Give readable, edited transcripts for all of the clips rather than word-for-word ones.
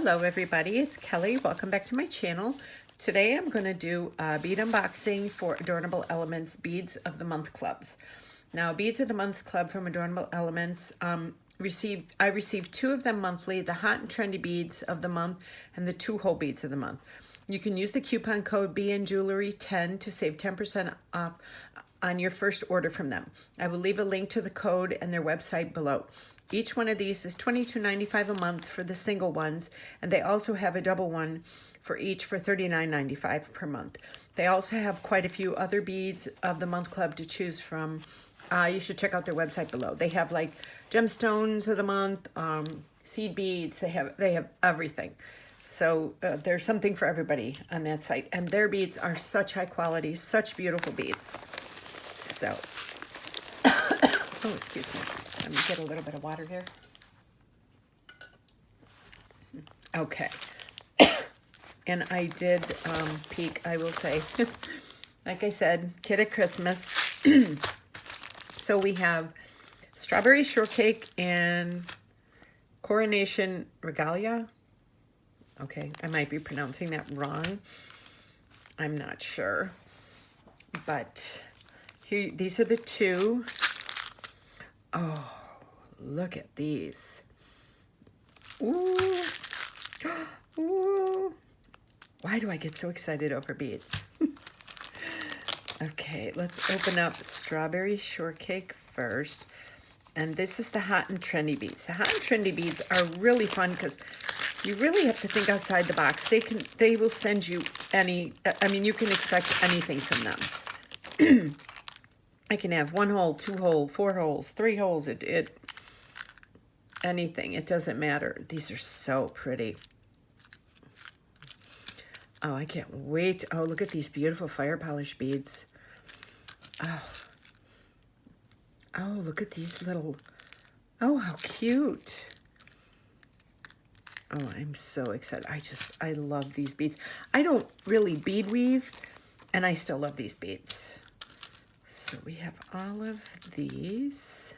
Hello everybody, it's Kelly. Welcome back to my channel. Today I'm going to do a bead unboxing for Adornable Elements Beads of the Month Clubs. Now, Beads of the Month Club from Adornable Elements, I received two of them monthly, the hot and trendy beads of the month and the 2-hole beads of the month. You can use the coupon code BNJewelry10 to save 10% off on your first order from them. I will leave a link to the code and their website below. Each one of these is $22.95 a month for the single ones, and they also have a double one for each for $39.95 per month. They also have quite a few other beads of the month club to choose from. You should check out their website below. They have like gemstones of the month, seed beads. They have everything. So there's something for everybody on that site, and their beads are such high quality, such beautiful beads. So, oh, excuse me. Let me get a little bit of water here. Okay. And I did peek, I will say, like I said, kid at Christmas. So we have strawberry shortcake and coronation regalia. Okay, I might be pronouncing that wrong. I'm not sure. But here, these are the two. Oh, look at these. Ooh. Ooh. Why do I get so excited over beads? Okay, let's open up strawberry shortcake first. And this is the hot and trendy beads. The hot and trendy beads are really fun because you really have to think outside the box. They will send you any, I mean, you can expect anything from them. I can have 1 hole, 2 hole, 4 holes, 3 holes, anything. It doesn't matter. These are so pretty. Oh, I can't wait. Oh, look at these beautiful fire polish beads. Oh, look at these little, oh, how cute. Oh, I'm so excited. I love these beads. I don't really bead weave, and I still love these beads. So we have all of these.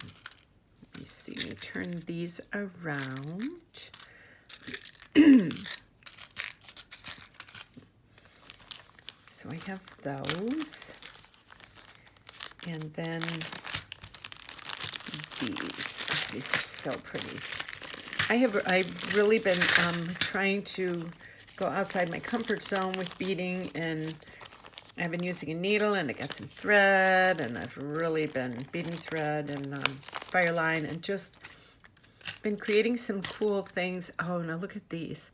Let me see, let me turn these around. So I have those. And then these. Oh, these are so pretty. I've really been trying to go outside my comfort zone with beading, and I've been using a needle, and I got some thread, and I've really been beading thread and fireline, and just been creating some cool things. Oh, now look at these.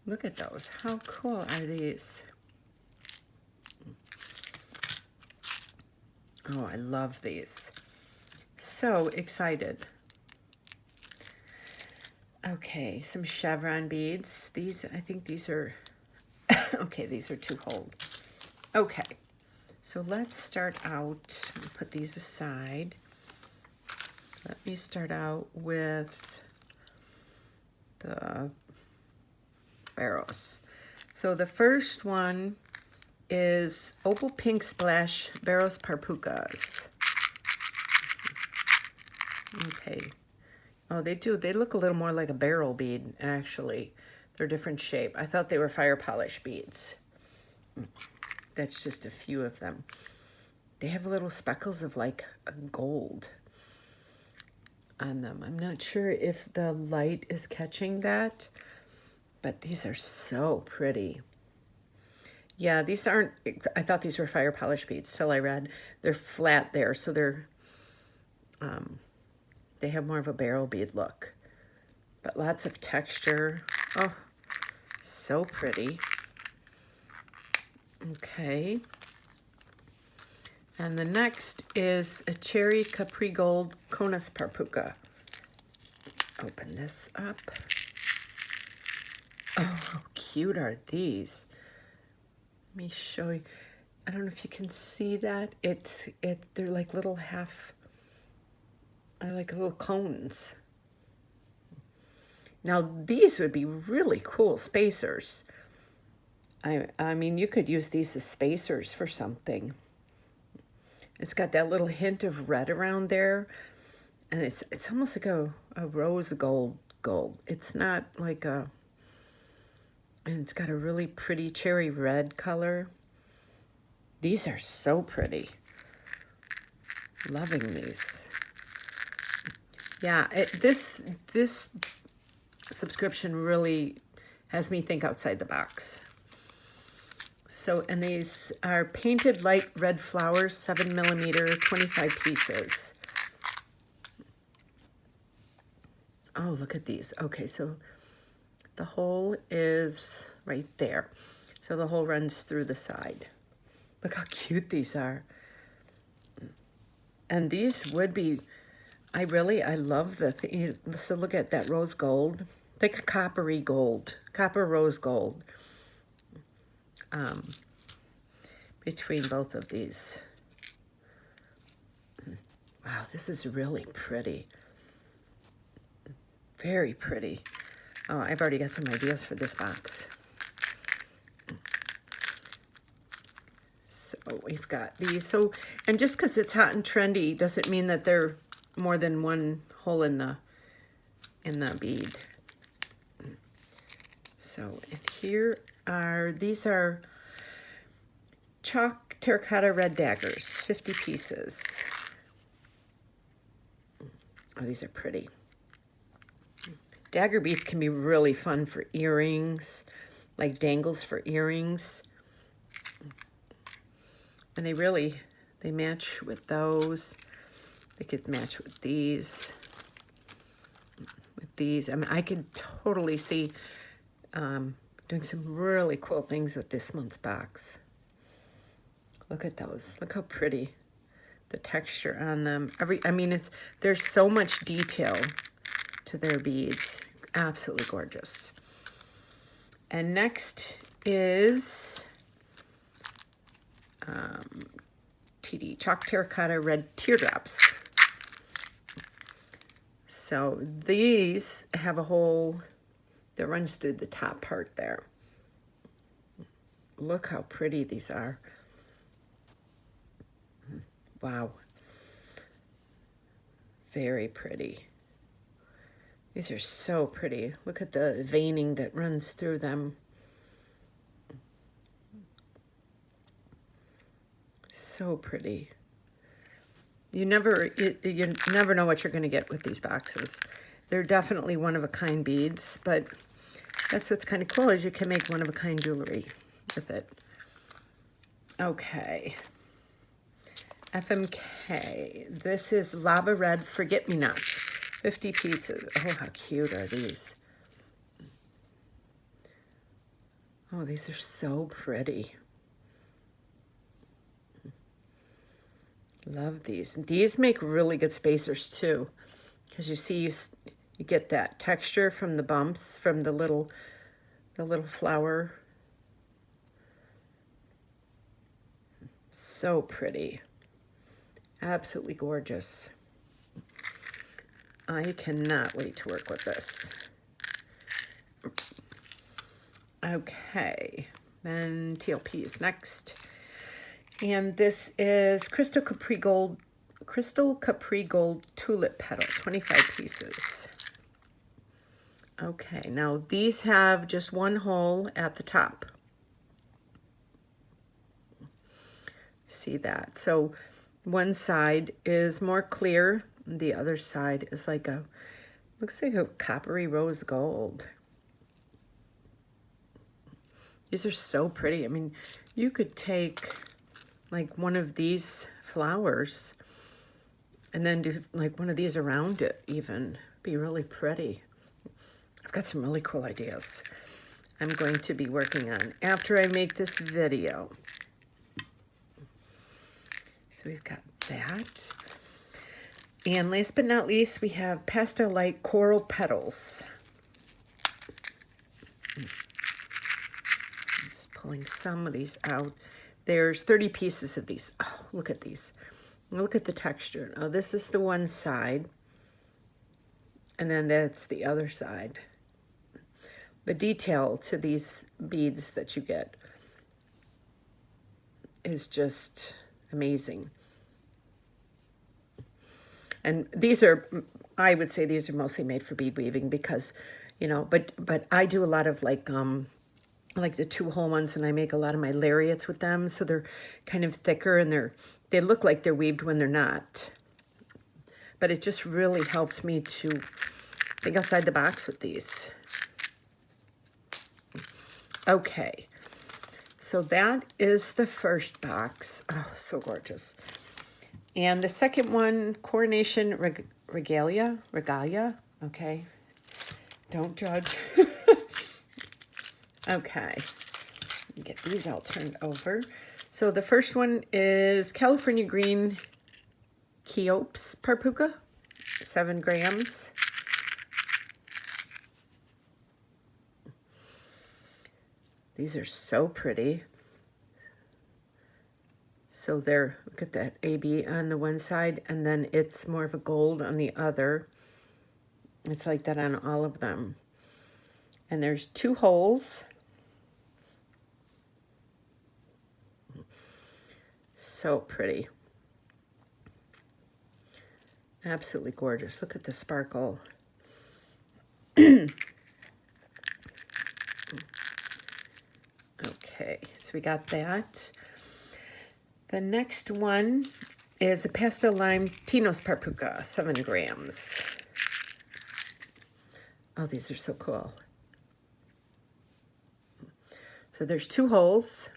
Look at those. How cool are these? Oh, I love these. So excited. Okay, some chevron beads. These, I think these are, okay, these are 2-hole. Okay, so let's start out, put these aside. Let me start out with the barrows. So the first one is Opal Pink Splash Barrows Parpukas. Okay. Oh, they look a little more like a barrel bead, actually. They're different shape. I thought they were fire polish beads. That's just a few of them. They have little speckles of like gold on them. I'm not sure if the light is catching that, but these are so pretty. Yeah, these aren't, I thought these were fire polish beads till I read they're flat there, so they're, they have more of a barrel bead look, but lots of texture. Oh, so pretty. Okay. And the next is a Cherry Capri Gold Conus Parpuka. Open this up. Oh, how cute are these? Let me show you. I don't know if you can see that. They're like little like little cones. Now these would be really cool spacers. I mean, you could use these as spacers for something. It's got that little hint of red around there, and it's almost like a rose gold gold. It's not like a, and it's got a really pretty cherry red color. These are so pretty. Loving these. Yeah, this subscription really has me think outside the box. So, and these are painted light red flowers, 7mm, 25 pieces. Oh, look at these. Okay, so the hole is right there. So the hole runs through the side. Look how cute these are. And these would be, I love the, so look at that rose gold, like a coppery gold, copper rose gold. Between both of these. Wow, this is really pretty. Very pretty. Oh, I've already got some ideas for this box. So we've got these. So, and just because it's hot and trendy doesn't mean that they're more than one hole in the bead. So, and here are, these are chalk terracotta red daggers, 50 pieces. Oh, these are pretty. Dagger beads can be really fun for earrings, like dangles for earrings. And they match with those. They could match with these. With these. I mean, I could totally see doing some really cool things with this month's box. Look at those. Look how pretty the texture on them. I mean, there's so much detail to their beads. Absolutely gorgeous. And next is TD, chalk terracotta red teardrops. So these have a hole that runs through the top part there. Look how pretty these are. Wow. Very pretty. These are so pretty. Look at the veining that runs through them. So pretty. You never know what you're going to get with these boxes. They're definitely one-of-a-kind beads, but that's what's kind of cool, is you can make one-of-a-kind jewelry with it. Okay. FMK. This is Lava Red Forget-Me-Nots. 50 pieces. Oh, how cute are these? Oh, these are so pretty. Love these. These make really good spacers too, because you see you get that texture from the bumps from the little flower. So pretty. Absolutely gorgeous. I cannot wait to work with this. Okay, then TLP next. And this is Crystal Capri Gold Tulip Petal, 25 pieces. Okay, now these have just one hole at the top. See that? So one side is more clear, the other side is like looks like a coppery rose gold. These are so pretty. I mean, you could take like one of these flowers and then do like one of these around it even. Be really pretty. I've got some really cool ideas I'm going to be working on after I make this video. So we've got that. And last but not least, we have Pastel Light Coral Petals. Just pulling some of these out. There's 30 pieces of these. Oh, look at these. Look at the texture. Oh, this is the one side. And then that's the other side. The detail to these beads that you get is just amazing. And these are, I would say these are mostly made for bead weaving because, you know, but I do a lot of like the 2-hole ones, and I make a lot of my lariats with them. So they're kind of thicker, and they look like they're weaved when they're not. But it just really helps me to think outside the box with these. Okay, so that is the first box. Oh, so gorgeous. And the second one, Coronation Regalia, okay. Don't judge. Okay, get these all turned over. So the first one is California Green Cheops Parpuka, 7 grams. These are so pretty. So they're, look at that AB on the one side, and then it's more of a gold on the other. It's like that on all of them. And there's 2 holes. So pretty. Absolutely gorgeous. Look at the sparkle. Okay, so we got that. The next one is a pastel lime Tinos Parpuka, 7 grams. Oh, these are so cool. So there's 2 holes.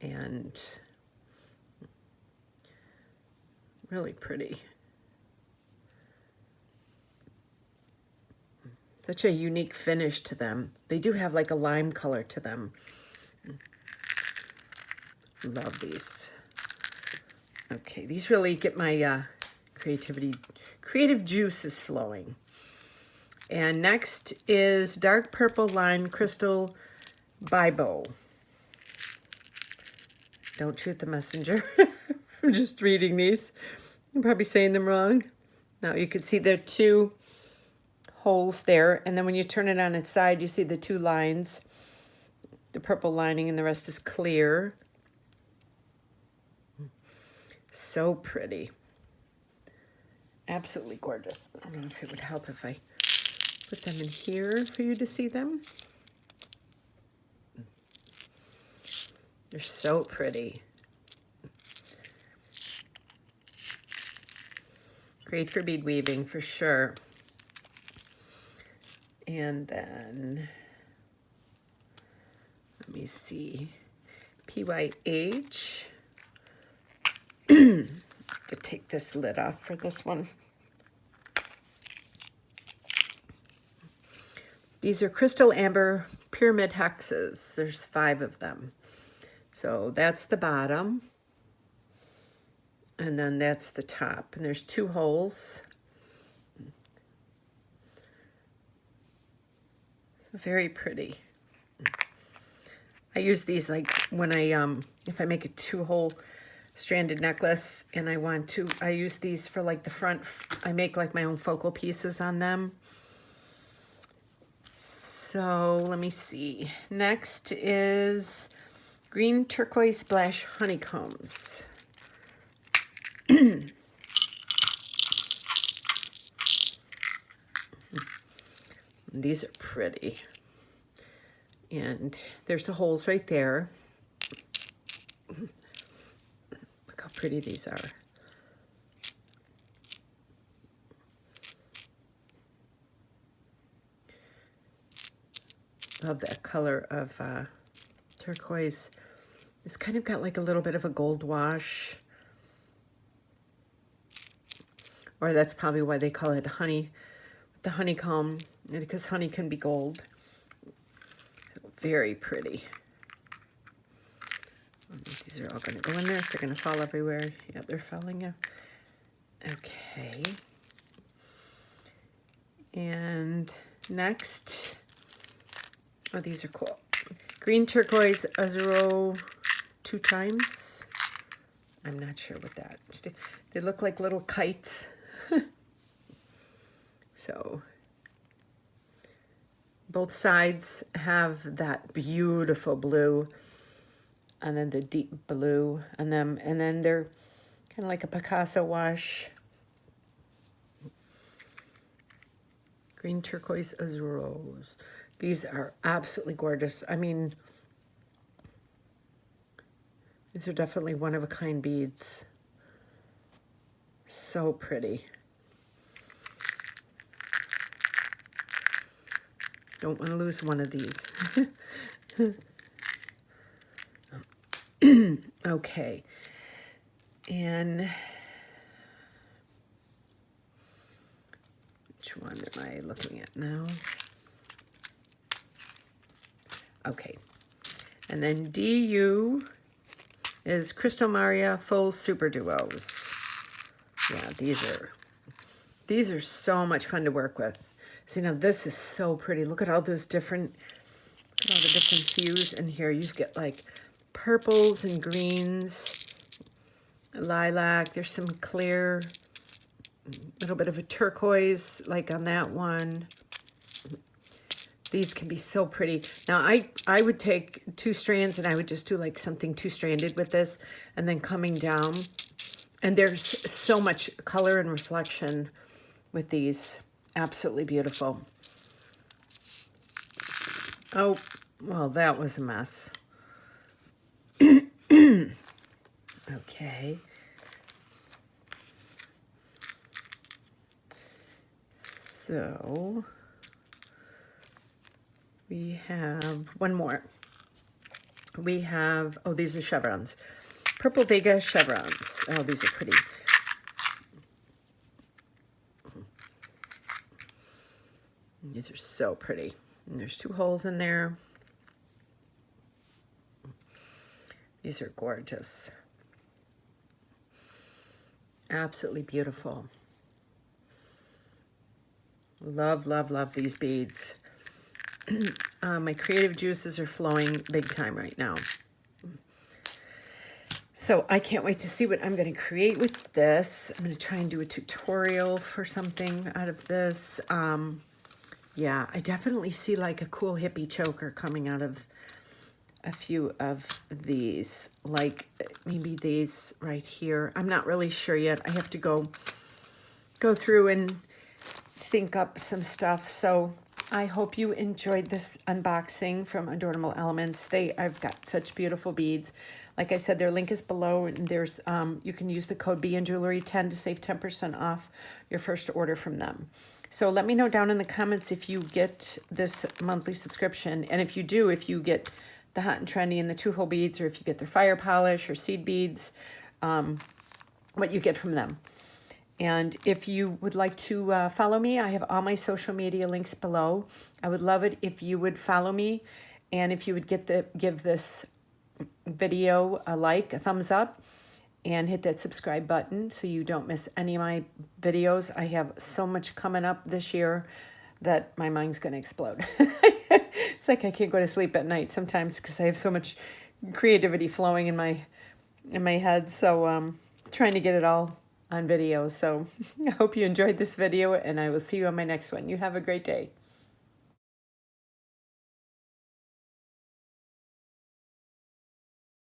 And really pretty. Such a unique finish to them. They do have like a lime color to them. Love these. Okay, these really get my creative juices flowing. And next is Dark Purple Lime Crystal Bibo. Don't shoot the messenger. I'm just reading these. I'm probably saying them wrong. Now you can see there are 2 holes there, and then when you turn it on its side, you see the 2 lines, the purple lining, and the rest is clear. So pretty. Absolutely gorgeous. I don't know if it would help if I put them in here for you to see them. They're so pretty. Great for bead weaving for sure. And then, let me see, PYH. To take this lid off for this one. These are Crystal Amber Pyramid Hexes. There's 5 of them. So that's the bottom. And then that's the top. And there's 2 holes. Very pretty. I use these like when if I make a 2-hole stranded necklace and I use these for like the front. I make like my own focal pieces on them. So let me see. Next is Green Turquoise Splash Honeycombs. These are pretty. And there's the holes right there. Look how pretty these are. Love that color of turquoise. It's kind of got like a little bit of a gold wash. Or that's probably why they call it honey, the honeycomb, because honey can be gold. So very pretty. These are all going to go in there. They're going to fall everywhere. Yeah, they're falling out. Okay. And next, oh, these are cool. Green Turquoise Azuro 2 times. I'm not sure what that is. They look like little kites. So both sides have that beautiful blue and then the deep blue, and then they're kind of like a Picasso wash. Green turquoise as rose. These are absolutely gorgeous. I mean, these are definitely one-of-a-kind beads. So pretty. Don't want to lose one of these. Okay. And which one am I looking at now? Okay. And then DU is Crystal Maria Full Super Duos. Yeah, these are so much fun to work with. See, now this is so pretty. Look at all those different, look at all the different hues in here. You get like purples and greens, lilac. There's some clear, little bit of a turquoise, like on that one. These can be so pretty. Now, I would take 2 strands and I would just do like something 2-stranded with this, and then coming down. And there's so much color and reflection with these. Absolutely beautiful. Oh, well, that was a mess. Okay. So we have one more. We have, oh, these are chevrons. Purple Vega chevrons. Oh, these are pretty. These are so pretty. And there's 2 holes in there. These are gorgeous. Absolutely beautiful. Love, love, love these beads. My creative juices are flowing big time right now. So I can't wait to see what I'm going to create with this. I'm going to try and do a tutorial for something out of this. Yeah, I definitely see like a cool hippie choker coming out of a few of these, like maybe these right here. I'm not really sure yet. I have to go through and think up some stuff. So I hope you enjoyed this unboxing from Adornable Elements. I've got such beautiful beads. Like I said, their link is below, and there's you can use the code BNJewelry10 to save 10% off your first order from them. So let me know down in the comments if you get this monthly subscription, and if you do, if you get the Hot and Trendy and the 2-hole beads, or if you get their fire polish or seed beads, what you get from them. And if you would like to follow me, I have all my social media links below. I would love it if you would follow me, and if you would give this video a thumbs up, and hit that subscribe button so you don't miss any of my videos. I have so much coming up this year that my mind's going to explode. It's like I can't go to sleep at night sometimes because I have so much creativity flowing in my head. So trying to get it all on video. So I hope you enjoyed this video, and I will see you on my next one. You have a great day.